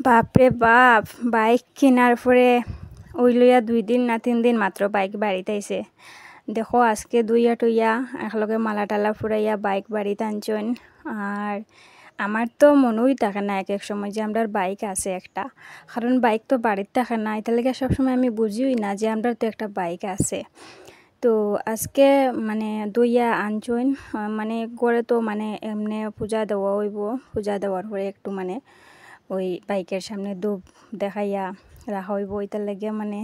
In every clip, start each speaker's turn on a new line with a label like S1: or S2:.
S1: বাপরে বাপ, বাইক কেনার পরে ওই লইয়া 2 দিন না 3 দিন মাত্র বাইক বাড়িতে আইছে। দেখো আজকে দুইয়া টইয়া একলগে মালা টালা ফুরাইয়া বাইক বাড়িতে আনছেন। আর আমার তো মনেই থাকে না এক এক সময় যে আমার বাইক আছে একটা, কারণ বাইক তো বাড়িতে থাকে না, এটা লেগে সবসময় আমি বুঝিই না যে আমার তো একটা বাইক আছে। তো আজকে মানে দুইয়া আনছেন, মানে করে তো মানে এমনি পূজা দেওয়া হইব। পূজা দেওয়ার পরে একটু মানে ওই বাইকের সামনে ধূপ দেখাইয়া রাখা হইব, ওইটার লাগে মানে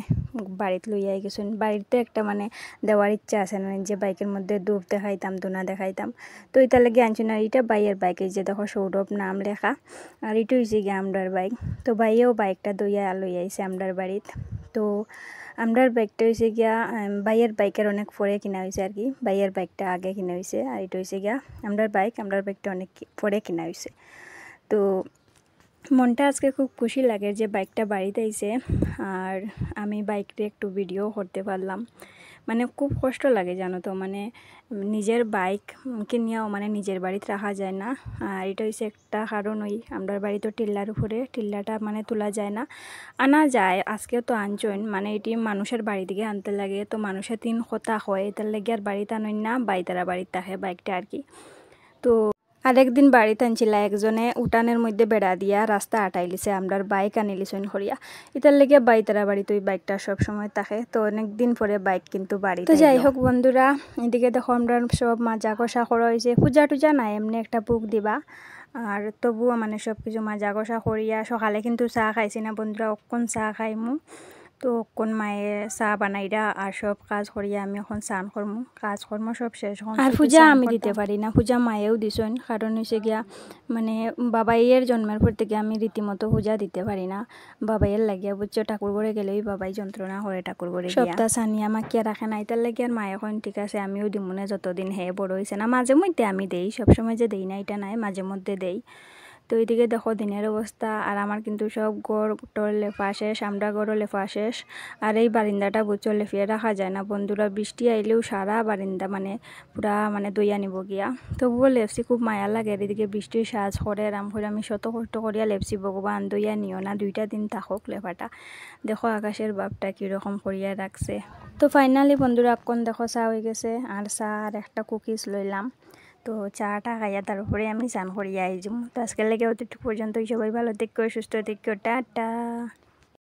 S1: বাড়িতে লইয়া গেছেন। বাড়িতে একটা মানে দেওয়ার ইচ্ছা আছে না যে বাইকের মধ্যে ধূপ দেখাইতাম, ধুনা দেখাইতাম। তো এটার লাগে আনছেন। আর এটা বাইয়ের বাইক, এই যে দেখো সৌরভ নাম লেখা। আর এটা হয়েছে গিয়ে আমরার বাইক। তো বাইয়েও বাইকটা দইয়া লইয়া আইছে আমরার বাড়িত। তো আমরার বাইকটা হয়েছে গিয়া বাইয়ের বাইকের অনেক পরে কিনা হয়েছে আর কি। বাইয়ের বাইকটা আগে কিনা হয়েছে, আর এটা হয়েছে গিয়া আমরার বাইকটা অনেক পরে কিনা হয়েছে। তো মনটা আজকে খুব খুশি লাগে যে বাইকটা বাড়িতে আইছে। আর আমি বাইকটা একটু ভিডিও করতে পারলাম। মানে খুব কষ্ট লাগে জানো তো, মানে নিজের বাইক কিনিয়াও মানে নিজের বাড়িতে রাখা যায় না। আর এটা হচ্ছে একটা কারণ, ওই আমরা বাড়ি তো টিল্লার উপরে, টিল্লাটা মানে তোলা যায় না, আনা যায়। আজকেও তো আনছেন, মানে এটি মানুষের বাড়ি থেকে আনতে লাগে। তো মানুষের 3 কথা হয়, এটার লাগে আর বাড়িতে আনই না, বাইতারা বাড়িতে থাকে বাইকটা আর কি। তো আরেকদিন বাড়িতে আনছিল একজনে, উঠানের মধ্যে বেড়া দিয়া রাস্তা আটাইলিছে, আমরার বাইক আনিলিছেন করিয়া। এটার লেগে বাইতারা বাড়িতে ওই বাইকটা সব সময় থাকে। তো অনেকদিন পরে বাইক কিন্তু বাড়ি। তো যাই হোক বন্ধুরা, এদিকে দেখো আমরা সব মাজা কষা করা হয়েছে। পূজা টুজা নাই, এমনি একটা বুক দিবা। আর তবুও মানে সব কিছু মাজা কষা করিয়া সকালে কিন্তু চাহ খাইছি না বন্ধুরা, অক্ষণ চাহ খাইমু। তো কোন মায়ে চাহ বানাইরা আর সব কাজ করিয়া আমি এখন স্নান করমু, কাজকর্ম সব শেষ। আর পূজা আমি দিতে পারি না, পূজা মায়েও দিছেন। কারণ হয়েছে গিয়া মানে বাবাইয়ের জন্মের পর থেকে আমি রীতিমতো পূজা দিতে পারি না। বাবাইয়ের লাগিয়া বুঝছো, ঠাকুর ঘরে গেলেই বাবাই যন্ত্রণা করে, ঠাকুর ঘরে সপ্তাহ সানিয়া মাকিয়া রাখে না। এটার লাগে আর মায়ে এখন ঠিক আছে আমিও দিমুনে, যতদিন হে বড় হয়েছে না। মাঝে মধ্যে আমি দেই, সবসময় যে দেই না এটা নাই, মাঝে মধ্যে দেই। তো এইদিকে দেখো দিনের অবস্থা। আর আমার কিন্তু সব গড় টর লেফা শেষ, আমরা গড়ও লেফা শেষ। আর এই বারিন্দাটা বুঝছো লেফিয়ে রাখা যায় না বন্ধুরা, বৃষ্টি আইলেও সারা বারিন্দা মানে পুরা মানে দইয়া নিব গিয়া। তবুও লেপসি, খুব মায়া লাগে। এদিকে বৃষ্টির সাজ করে আরাম করে আমি শত কষ্ট করিয়া লেপসি, ভগবান দইয়া নিও না, 2টা দিন থাকুক লেফাটা। দেখো আকাশের ভাবটা কীরকম করিয়া রাখছে। তো ফাইনালি বন্ধুরা এখন দেখো চা হয়ে গেছে, আর চা আর একটা কুকিজ লইলাম। তো চাটা খাইয়া তারপরে আমি স্নান করিয়া আইজুম। তো আজকের লেগে অতটুকু পর্যন্তই। সবাই ভালো থেকো, সুস্থ থেকো, টাটা।